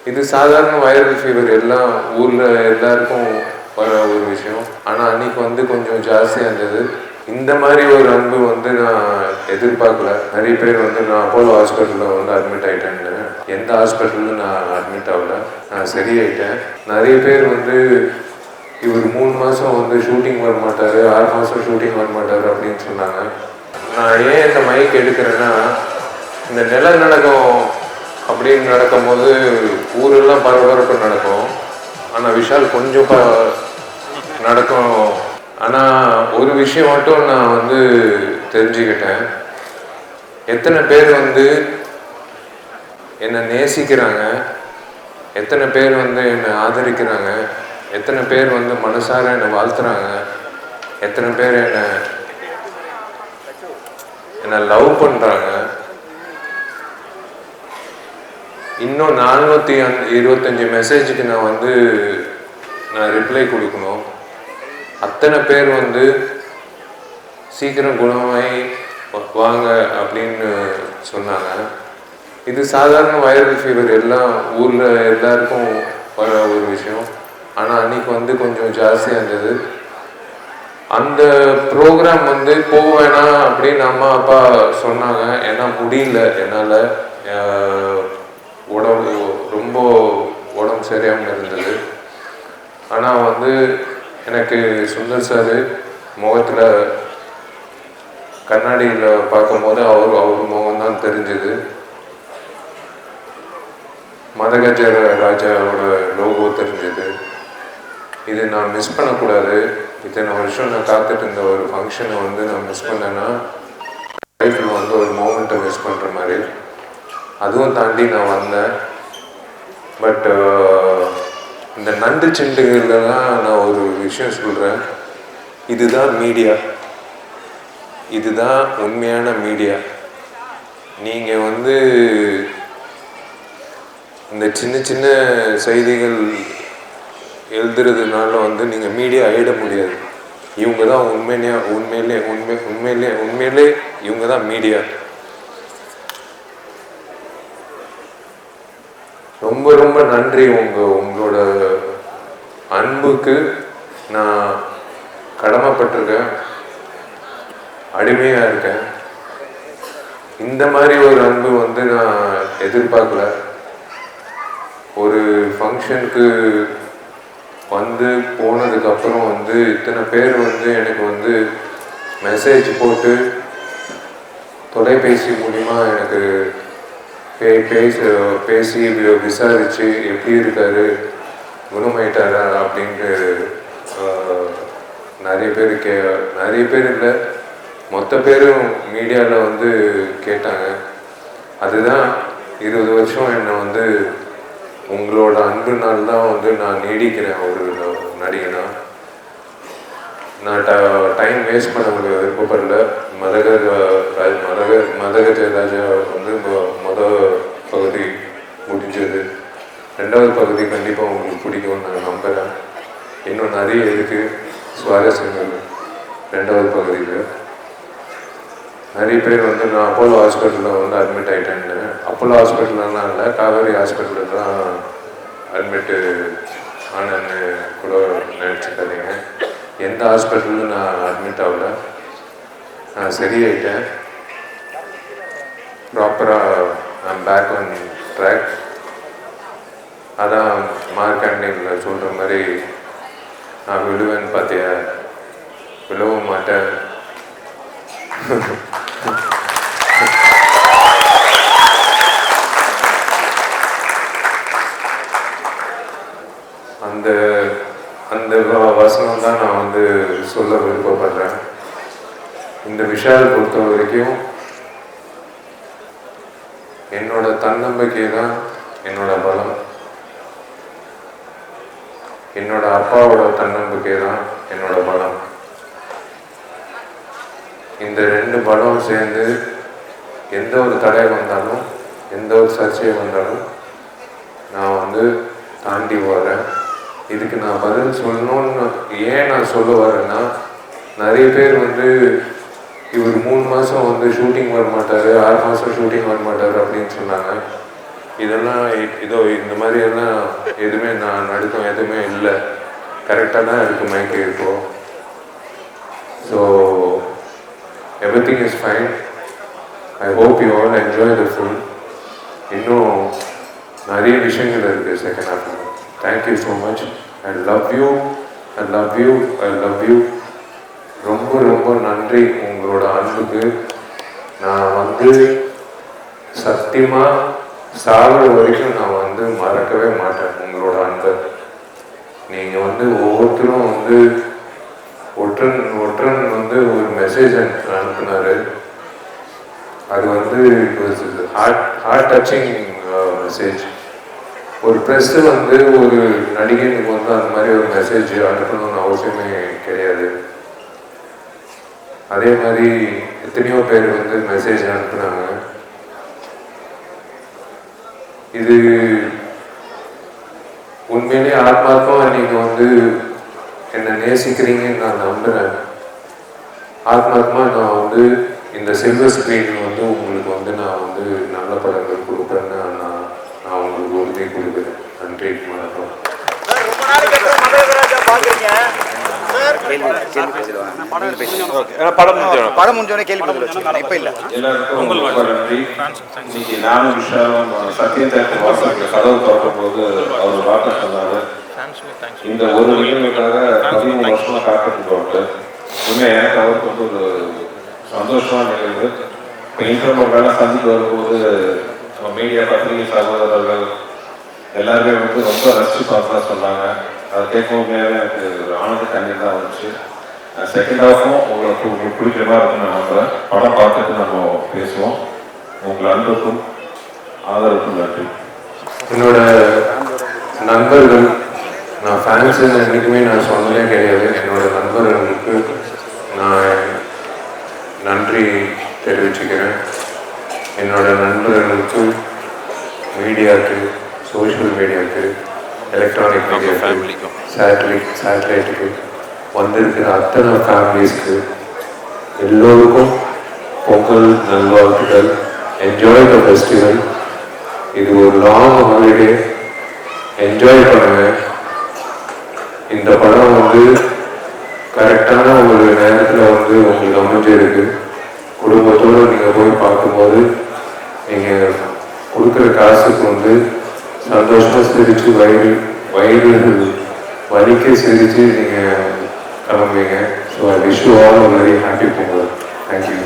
இது சாதாரண viral fever எல்லாம் ஊரில் எல்லாருக்கும் வர ஒரு விஷயம். ஆனால் அன்னைக்கு வந்து கொஞ்சம் ஜாஸ்தியாக இருந்தது. இந்த மாதிரி ஒரு அன்பு வந்து நான் எதிர்பார்க்கல. நிறைய பேர் வந்து நான் அப்போலோ ஹாஸ்பிட்டலில் வந்து அட்மிட் ஆகிட்டேன்னு, எந்த ஹாஸ்பிட்டலும் நான் அட்மிட் ஆகல, நான் சரியாயிட்டேன். நிறைய பேர் வந்து இவர் 3 மாதம் வந்து ஷூட்டிங் வர மாட்டார், 6 மாதம் ஷூட்டிங் வர மாட்டார் அப்படின்னு சொன்னாங்க. நான் ஏன் இந்த மைக் எடுக்கிறேன்னா, இந்த நிலநடுக்கம் அப்படின்னு நடக்கும்போது ஊரெல்லாம் பரபரப்பு நடக்கும். ஆனால் விஷால் கொஞ்சம் நடக்கும். ஆனால் ஒரு விஷயம் மட்டும் நான் வந்து தெரிஞ்சுக்கிட்டேன். எத்தனை பேர் வந்து என்னை நேசிக்கிறாங்க, எத்தனை பேர் வந்து என்னை ஆதரிக்கிறாங்க, எத்தனை பேர் வந்து மனசார என்னை வாழ்த்துறாங்க, எத்தனை பேர் என்னை லவ் பண்ணுறாங்க. இன்னும் 425 மெசேஜுக்கு நான் ரிப்ளை கொடுக்கணும். அத்தனை பேர் வந்து சீக்கிரம் குணமாய் வாங்க அப்படின்னு சொன்னாங்க. இது சாதாரண வைரல் ஃபீவர் எல்லாம் ஊரில் எல்லாருக்கும் வர ஒரு விஷயம். ஆனால் அன்னைக்கு வந்து கொஞ்சம் ஜாஸ்தியாக இருந்தது. அந்த ப்ரோக்ராம் வந்து போவேணா அப்படின்னு அம்மா அப்பா சொன்னாங்க. ஏன்னா முடியல, என்னால் ரொம்ப உடம்பு சரியாமல் இருந்தது. ஆனால் வந்து எனக்கு சுந்தர் சார் முகத்தில் கண்ணாடியில் பார்க்கும்போது அவர் முகம்தான் தெரிஞ்சது. மதகஜ ராஜாவோட லோகோ தெரிஞ்சது. இது நான் மிஸ் பண்ணக்கூடாது. இத்தனை வருஷம் நான் காத்துட்டு இருந்த ஒரு ஃபங்க்ஷனை வந்து நான் மிஸ் பண்ணேன்னா லைஃப்பில் வந்து ஒரு மோமெண்ட்டை மிஸ் பண்ணுற மாதிரி. அதுவும் தாண்டி நான் வந்தேன். பட் இந்த நண்டு சிண்டுகளில் தான் நான் ஒரு விஷயம் சொல்கிறேன். இதுதான் மீடியா, இதுதான் உண்மையான மீடியா. நீங்கள் வந்து இந்த சின்ன சின்ன செய்திகள் எழுதுறதுனால வந்து நீங்கள் மீடியா ஆகிட முடியாது. இவங்க தான் உண்மையிலே இவங்க தான் மீடியா. ரொம்ப ரொம்ப நன்றி. உங்களோட அன்புக்கு நான் கடமைப்பட்டிருக்கேன், அடிமையாக இருக்கேன். இந்த மாதிரி ஒரு அன்பு வந்து நான் எதிர்பார்க்கல. ஒரு ஃபங்க்ஷனுக்கு வந்து போனதுக்கப்புறம் வந்து இத்தனை பேர் வந்து எனக்கு வந்து மெசேஜ் போட்டு தொலைபேசி மூலிமா எனக்கு பேசி விசாரித்து எப்படி இருக்காரு, குணமாயிட்டாரா அப்படின்ட்டு நிறைய பேர் இல்லை, மொத்த பேரும் மீடியாவில் வந்து கேட்டாங்க. அதுதான் 20 வருஷம் என்னை வந்து உங்களோட அன்புனால தான் வந்து நான் நீடிக்கிறேன் ஒரு நடிகனா. நான் டைம் வேஸ்ட் பண்ண விருப்பப்படல. மதகஜ ராஜா வந்து மொதல் பகுதி முடிஞ்சது. 2வது பகுதி கண்டிப்பாக உங்களுக்கு பிடிக்கும்னு நான் நம்புகிறேன். இன்னும் நிறைய இருக்குது சுவாரஸ்யங்கள் 2வது பகுதியில். நிறைய பேர் வந்து நான் அப்போலோ ஹாஸ்பிட்டலில் வந்து அட்மிட் ஆகிட்டேன்னு, அப்போலோ ஹாஸ்பிட்டல்லாம் இல்லை, காவேரி ஹாஸ்பிட்டலில் தான் அட்மிட்டு ஆனன்னு கூட நினச்சிக்காதீங்க. எந்த ஹாஸ்பிட்டலும் நான் அட்மிட் ஆகல, நான் சரியாயிட்டேன். ப்ராப்பராக நான் பேக் ஆன் ட்ராக். அதான் மார்க்கண்டிங்கில் சொல்கிற மாதிரி, நான் விழுவேன்னு பார்த்தியா, விழவும் மாட்டேன். அந்த வசனம் தான் நான் வந்து சொல்ல விருப்பப்படுறேன். இந்த விஷால் பொறுத்த வரைக்கும் என்னோட தன்னம்பிக்கை தான் என்னோட பலம். என்னோட அப்பாவோட தன்னம்பிக்கை தான் என்னோட பலம். இந்த 2 பலம் சேர்ந்து எந்த ஒரு தடை வந்தாலும், எந்த ஒரு சர்ச்சை வந்தாலும் நான் வந்து தாண்டி வரேன். இதுக்கு நான் பதில் சொல்லணும்னு ஏன் நான் சொல்ல வரேன்னா, நிறைய பேர் வந்து இவர் 3 மாதம் வந்து ஷூட்டிங் வர மாட்டார், 6 மாதம் ஷூட்டிங் வர மாட்டார் அப்படின்னு சொன்னாங்க. இதெல்லாம் இதோ இந்த மாதிரி எல்லாம் எதுவுமே நான் நடுக்கம் எதுவுமே இல்லை, கரெக்டாக தான் இருக்குது மைக்கு இப்போ. So everything is fine. I hope you all enjoy the film. இன்னும் நிறைய விஷயங்கள் இருக்குது செகண்ட் ஹாஃபில். Thank you so much. I love you, I love you, I love you. ரொம்ப ரொம்ப நன்றி உங்களோட அன்புக்கு. நான் வந்து சத்தியமாக சாகிற வரைக்கும் நான் வந்து மறக்கவே மாட்டேன் உங்களோட அன்பை. நீங்கள் வந்து ஒவ்வொருத்தரும் வந்து ஒற்றன் வந்து ஒரு மெசேஜ் அனுப்புனாரு. அது வந்து ஹார்ட் டச்சிங் மெசேஜ். ஒரு ப்ரெஸ்ஸு வந்து ஒரு நடிகனுக்கு வந்து அந்த மாதிரி ஒரு மெசேஜ் அனுப்பணும்னு அவசியமே கிடையாது. அதே மாதிரி எத்தனையோ பேர் வந்து மெசேஜ் அனுப்புனாங்க. இது உண்மையிலே ஆத்மார்த்தமாக நீங்கள் வந்து என்னை நேசிக்கிறீங்கன்னு நான் நம்புகிறேன். ஆத்மார்த்தமாக நான் வந்து இந்த சில்வர் ஸ்க்ரீன் வந்து உங்களுக்கு வந்து நான் வந்து நல்ல படங்கள் கொடுக்குறேன்னு நான் உங்களுக்கு உறுதி கொடுக்குறேன். நன்றி, வணக்கம். படம் முடிஞ்சோடனே கேள்வி இப்ப இல்ல. இன்னைக்கு நானும் விஷயம் சத்யம் தேட்டர் வாசலுக்கு கதவு திறக்கும் போது அவர் வார்த்தை சொன்னாரு, இந்த ஒரு நிகழ்வுக்காக 13 வருஷமா காத்துட்டு. உண்மை எனக்கு அவருக்கு வந்து ஒரு சந்தோஷமான நிகழ்வு. இப்போ இன்டர்வியூ சந்தித்து வரும்போது நம்ம மீடியா பத்திரிகை சகோதரர்கள் எல்லாருமே வந்து ரொம்ப ரசிச்சு பார்த்தா சொன்னாங்க. அதை கேட்கும்போது எனக்கு ஒரு ஆனந்த கண்ணீர் தான் வந்துச்சு. செகண்ட் ஹாஃபும் உங்களுக்கு பிடிக்கிற மாதிரி இருக்குன்னு நான் நம்புகிறேன். படம் பார்த்துட்டு நம்ம பேசுவோம். உங்கள் அன்புக்கும் ஆதரவுக்கும் நன்றி. என்னோட நண்பர்கள், நான் ஃபேன்ஸு என்றைக்குமே நான் சொன்னதே கிடையாது. என்னோட நண்பர்களுக்கு நான் நன்றி தெரிவிச்சுக்கிறேன். என்னோட நண்பர்களுக்கு, மீடியாவுக்கு, சோஷியல் மீடியாவுக்கு, எலக்ட்ரானிக் மீடியாவுக்கு, சேட்டலைட்டுக்கு வந்திருக்கிற அத்தனை ஃபேமிலிஸ்க்கு எல்லோருக்கும் பொங்கல் நல்வாழ்த்துக்கள். Enjoy the festival. இது ஒரு லாங் ஹாலிடே. என்ஜாய் பண்ணுவேன். இந்த படம் வந்து கரெக்டான ஒரு நேரத்தில் வந்து உங்களுக்கு அமைஞ்சிருக்கு. குடும்பத்தோடு நீங்கள் போய் பார்க்கும்போது நீங்கள் கொடுக்குற காசுக்கு வந்து சந்தோஷமாக சிரித்து வயிறு வலிக்க சிரித்து நீங்கள் கிளம்புவீங்க. So I wish you all very happy Pongal. Thank you.